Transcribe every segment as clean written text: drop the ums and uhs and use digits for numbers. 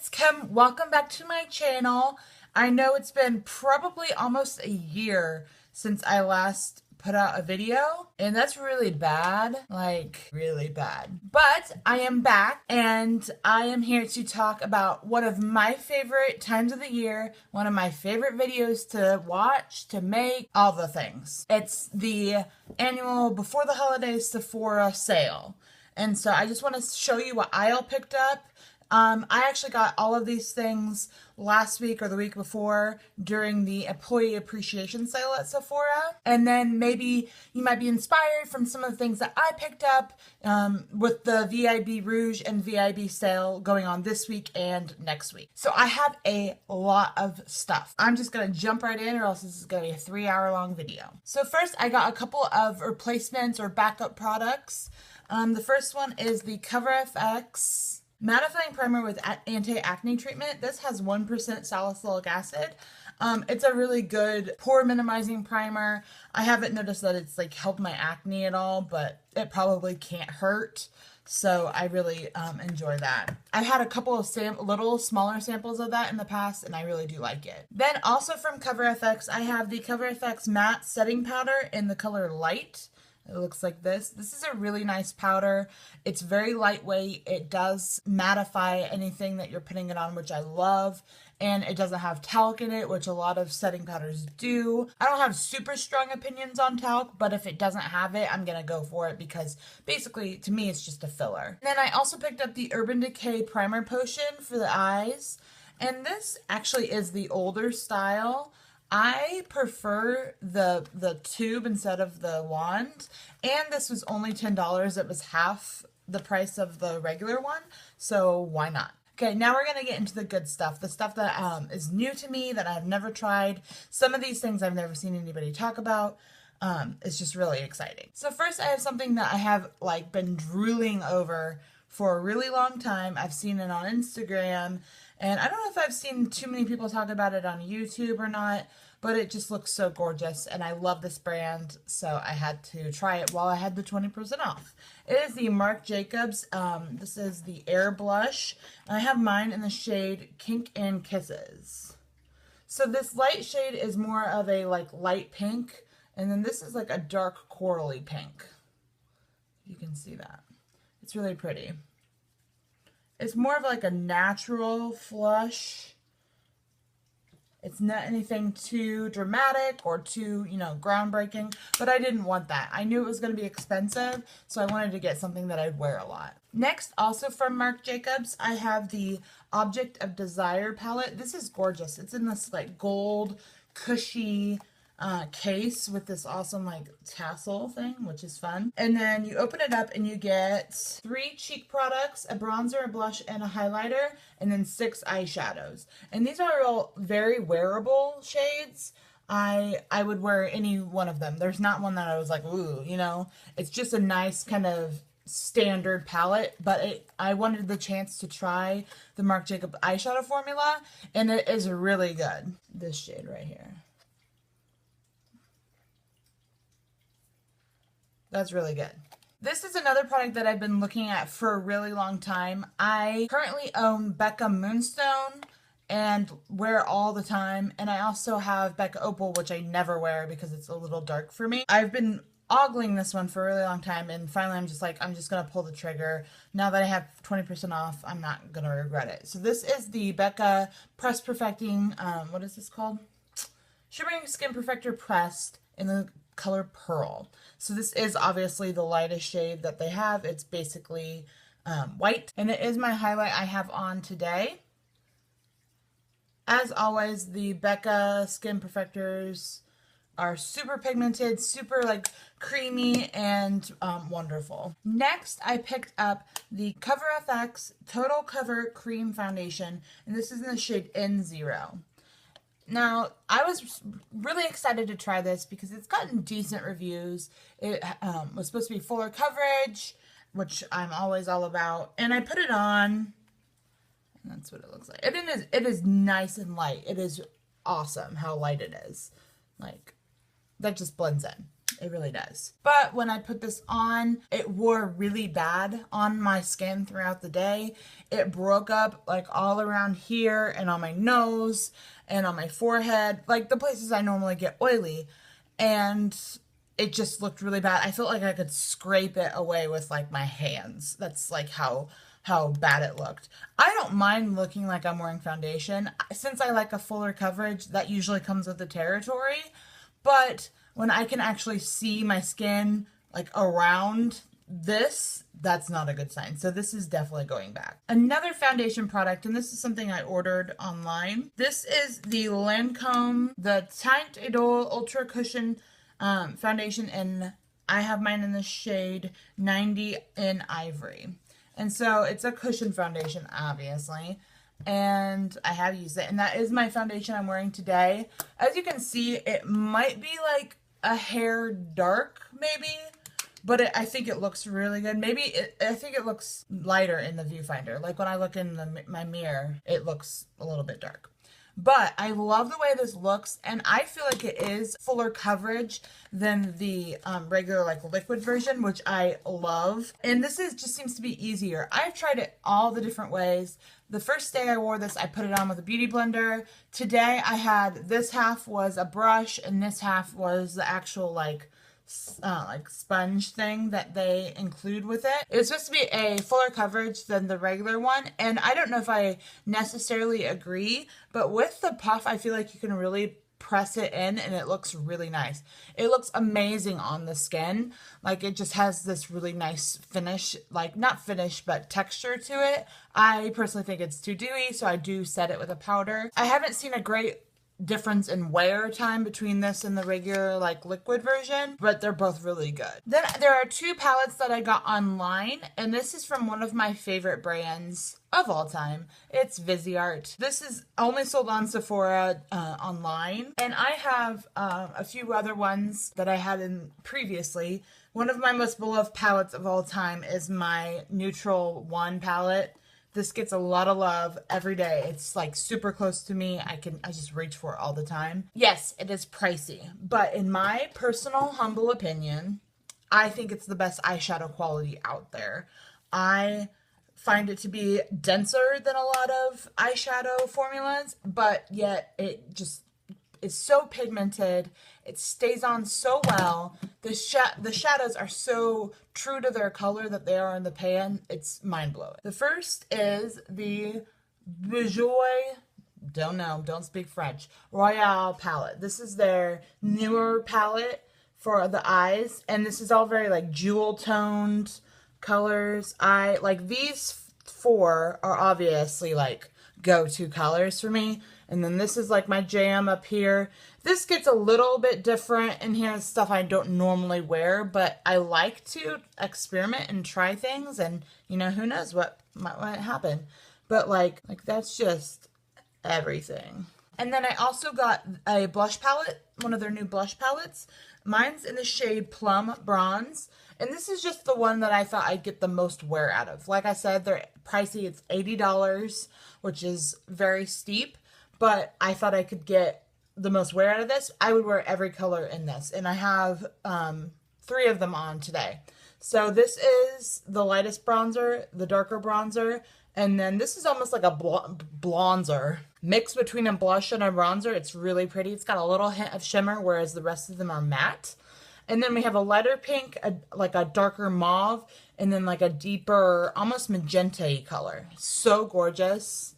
it's Kim. Welcome back to my channel. I know it's been probably almost a year since I last put out a video, and that's really bad, like really bad. But I am back, and I am here to talk about one of my favorite times of the year, one of my favorite videos to watch, to make, all the things. It's the annual Before the Holidays Sephora sale. And so I just want to show you what I all picked up. I actually got all of these things last week or the week before during the employee appreciation sale at Sephora. And then maybe you might be inspired from some of the things that I picked up with the VIB Rouge and VIB sale going on this week and next week. So I have a lot of stuff. I'm just going to jump right in, or else this is going to be a 3-hour-long video. So first, I got a couple of replacements or backup products. The first one is the Fx Mattifying Primer with anti-acne treatment. This has 1% salicylic acid. It's a really good pore minimizing primer. I haven't noticed that it's like helped my acne at all, but it probably can't hurt. So I really enjoy that. I've had a couple of little smaller samples of that in the past, and I really do like it. Then also from CoverFX, I have the CoverFX Matte Setting Powder in the color Light. It looks like this. This is a really nice powder. It's very lightweight. It does mattify anything that you're putting it on, which I love. And it doesn't have talc in it, which a lot of setting powders do. I don't have super strong opinions on talc, but if it doesn't have it, I'm going to go for it because basically, to me, it's just a filler. And then I also picked up the Urban Decay Primer Potion for the eyes. And this actually is the older style. I prefer the tube instead of the wand, and this was only $10. It was half the price of the regular one, so why not? Okay, now we're going to get into the good stuff, the stuff that is new to me, that I've never tried. Some of these things I've never seen anybody talk about. It's just really exciting. So first, I have something that I have like been drooling over for a really long time. I've seen it on Instagram, and I don't know if I've seen too many people talk about it on YouTube or not, but it just looks so gorgeous, and I love this brand, so I had to try it while I had the 20% off. It is the Marc Jacobs. This is the Air Blush, and I have mine in the shade Kink and Kisses. So this light shade is more of a like light pink, and then this is like a dark corally pink. You can see that. It's really pretty. It's more of like a natural flush. It's not anything too dramatic or too, groundbreaking, but I didn't want that. I knew it was going to be expensive, so I wanted to get something that I'd wear a lot. Next, also from Marc Jacobs, I have the Object of Desire palette. This is gorgeous. It's in this like gold, cushy case with this awesome like tassel thing, which is fun. And then you open it up and you get 3 cheek products, a bronzer, a blush, and a highlighter, and then 6 eyeshadows. And these are all very wearable shades. I would wear any one of them. There's not one that I was like, ooh, It's just a nice kind of standard palette, but I wanted the chance to try the Marc Jacobs eyeshadow formula, and it is really good. This shade right here. That's really good. This is another product that I've been looking at for a really long time. I currently own Becca Moonstone and wear it all the time. And I also have Becca Opal, which I never wear because it's a little dark for me. I've been ogling this one for a really long time, and finally I'm just going to pull the trigger. Now that I have 20% off, I'm not going to regret it. So this is the Becca Press Perfecting, what is this called? Shimmering Skin Perfector Pressed in the color Pearl. So this is obviously the lightest shade that they have. It's basically white, and it is my highlight I have on today. As always, the Becca Skin Perfectors are super pigmented, super like creamy, and wonderful. Next, I picked up the CoverFX Total Cover Cream Foundation, and this is in the shade N0. Now, I was really excited to try this because it's gotten decent reviews. It was supposed to be fuller coverage, which I'm always all about. And I put it on, and that's what it looks like. It is nice and light. It is awesome how light it is. Like, that just blends in. It really does. But when I put this on, it wore really bad on my skin throughout the day. It broke up like all around here and on my nose and on my forehead, like the places I normally get oily. And it just looked really bad. I felt like I could scrape it away with like my hands. That's like how bad it looked. I don't mind looking like I'm wearing foundation. Since I like a fuller coverage, that usually comes with the territory. But when I can actually see my skin like around this, that's not a good sign. So this is definitely going back. Another foundation product, and this is something I ordered online. This is the Lancome, the Teint Idole Ultra Cushion foundation, and I have mine in the shade 90 in Ivory. And so it's a cushion foundation, obviously, and I have used it, and that is my foundation I'm wearing today. As you can see, it might be like a hair dark, maybe, but I think it looks really good. I think it looks lighter in the viewfinder. Like when I look in my mirror, it looks a little bit dark. But I love the way this looks, and I feel like it is fuller coverage than the regular like liquid version, which I love. And this just seems to be easier. I've tried it all the different ways. The first day I wore this, I put it on with a beauty blender. Today I had, this half was a brush and this half was the actual like sponge thing that they include with it. It's supposed to be a fuller coverage than the regular one, and I don't know if I necessarily agree, but with the puff I feel like you can really press it in and it looks really nice. It looks amazing on the skin. Like it just has this really nice finish, like not finish but texture to it. I personally think it's too dewy, so I do set it with a powder. I haven't seen a great difference in wear time between this and the regular like liquid version, but they're both really good. Then there are two palettes that I got online, and this is from one of my favorite brands of all time. It's Viseart. This is only sold on Sephora online, and I have a few other ones that I had in previously. One of my most beloved palettes of all time is my Neutral 1 palette. This gets a lot of love every day. It's like super close to me. I just reach for it all the time. Yes, it is pricey, but in my personal humble opinion, I think it's the best eyeshadow quality out there. I find it to be denser than a lot of eyeshadow formulas, but yet it just is so pigmented. It stays on so well. The shadows are so true to their color that they are in the pan. It's mind-blowing. The first is the Bijoux, don't speak French, Royal palette. This is their newer palette for the eyes, and this is all very like jewel toned colors. I like these four are obviously like go-to colors for me. And then this is like my jam up here. This gets a little bit different, and here's stuff I don't normally wear, but I like to experiment and try things, and you know, who knows what might happen. But like that's just everything. And then I also got a blush palette, one of their new blush palettes. Mine's in the shade Plum Bronze, and this is just the one that I thought I'd get the most wear out of. Like I said, they're pricey. It's $80, which is very steep. But I thought I could get the most wear out of this. I would wear every color in this. And I have 3 of them on today. So this is the lightest bronzer, the darker bronzer, and then this is almost like a bronzer. Mixed between a blush and a bronzer. It's really pretty. It's got a little hint of shimmer, whereas the rest of them are matte. And then we have a lighter pink, like a darker mauve, and then like a deeper, almost magenta-y color. So gorgeous.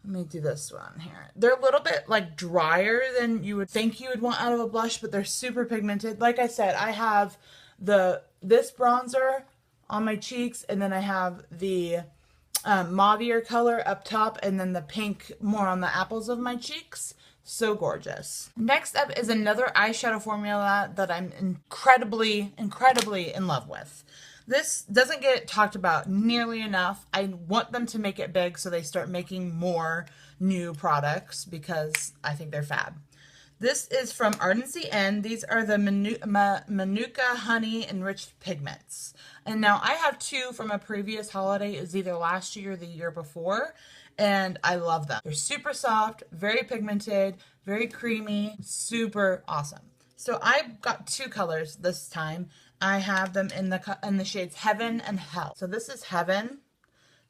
Let me do this one here. They're a little bit like drier than you would think you would want out of a blush, but they're super pigmented. Like I said, I have this bronzer on my cheeks, and then I have the mauvier color up top, and then the pink more on the apples of my cheeks. So gorgeous. Next up is another eyeshadow formula that I'm incredibly in love with. This doesn't get talked about nearly enough. I want them to make it big so they start making more new products because I think they're fab. This is from Ardency, and these are the Manuka Honey Enriched Pigments. And now I have 2 from a previous holiday. It was either last year or the year before, and I love them. They're super soft, very pigmented, very creamy, super awesome. So I got two colors this time. I have them in the shades Heaven and Hell. So this is Heaven.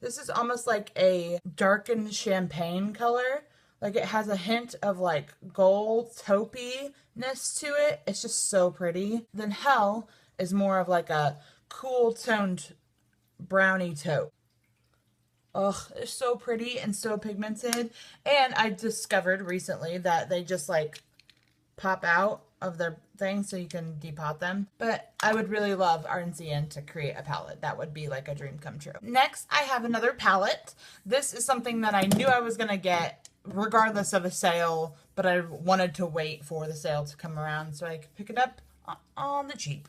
This is almost like a darkened champagne color. Like it has a hint of like gold taupey-ness to it. It's just so pretty. Then Hell is more of like a cool toned brownie taupe. Ugh, they're so pretty and so pigmented. And I discovered recently that they just like pop out of their thing so you can depot them. But I would really love Ardency to create a palette. That would be like a dream come true. Next, I have another palette. This is something that I knew I was going to get regardless of a sale, but I wanted to wait for the sale to come around so I could pick it up on the cheap.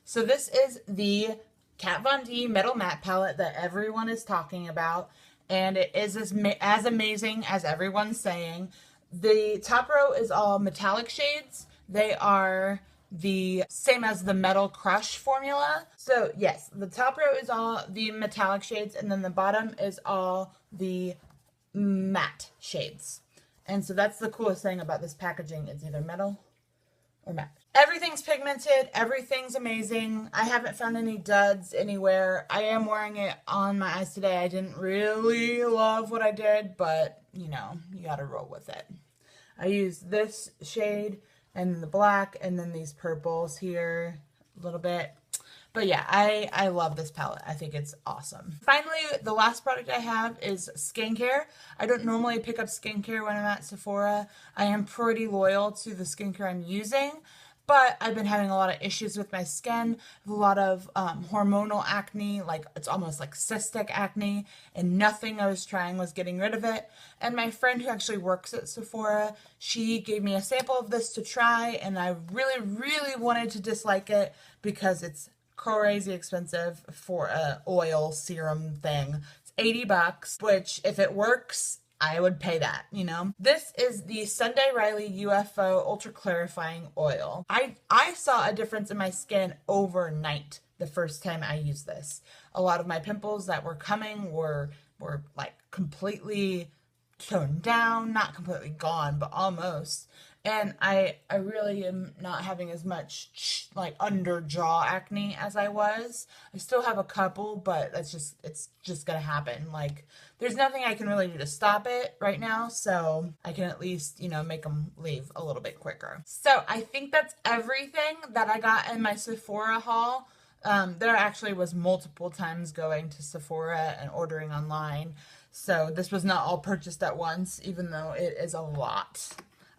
So this is the Kat Von D Metal Matte palette that everyone is talking about, and it is as amazing as everyone's saying. The top row is all metallic shades. They are the same as the Metal Crush formula. So yes, the top row is all the metallic shades, and then the bottom is all the matte shades. And so that's the coolest thing about this packaging. It's either metal or matte. Everything's pigmented. Everything's amazing. I haven't found any duds anywhere. I am wearing it on my eyes today. I didn't really love what I did, but you know, you gotta roll with it. I used this shade and the black and then these purples here a little bit. But yeah, I love this palette. I think it's awesome. Finally, the last product I have is skincare. I don't normally pick up skincare when I'm at Sephora. I am pretty loyal to the skincare I'm using, but I've been having a lot of issues with my skin, a lot of hormonal acne, like it's almost like cystic acne, and nothing I was trying was getting rid of it. And my friend who actually works at Sephora, she gave me a sample of this to try, and I really, really wanted to dislike it because it's crazy expensive for a oil serum thing. It's 80 bucks, which if it works, I would pay that, you know? This is the Sunday Riley UFO Ultra Clarifying Oil. I saw a difference in my skin overnight the first time I used this. A lot of my pimples that were coming were like completely toned down, not completely gone, but almost. And I really am not having as much like under jaw acne as I was. I still have a couple, but it's just gonna happen. Like there's nothing I can really do to stop it right now, so I can at least, you know, make them leave a little bit quicker. So I think that's everything that I got in my Sephora haul. There actually was multiple times going to Sephora and ordering online. So this was not all purchased at once, even though it is a lot.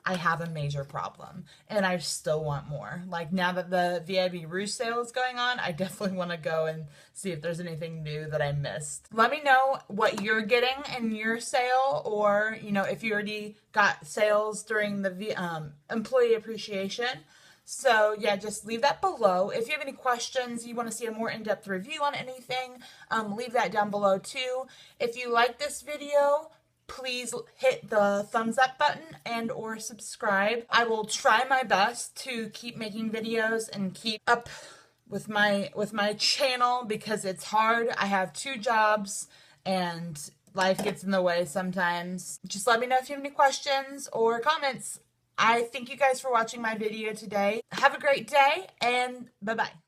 I have a major problem and I still want more. Like now that the Viseart Bijoux sale is going on, I definitely want to go and see if there's anything new that I missed. Let me know what you're getting in your sale, or you know, if you already got sales during the employee appreciation. So yeah, just leave that below. If you have any questions, you want to see a more in-depth review on anything, leave that down below too. If you like this video, please hit the thumbs up button and or subscribe. I will try my best to keep making videos and keep up with my channel because it's hard. I have 2 jobs and life gets in the way sometimes. Just let me know if you have any questions or comments. I thank you guys for watching my video today. Have a great day and bye-bye.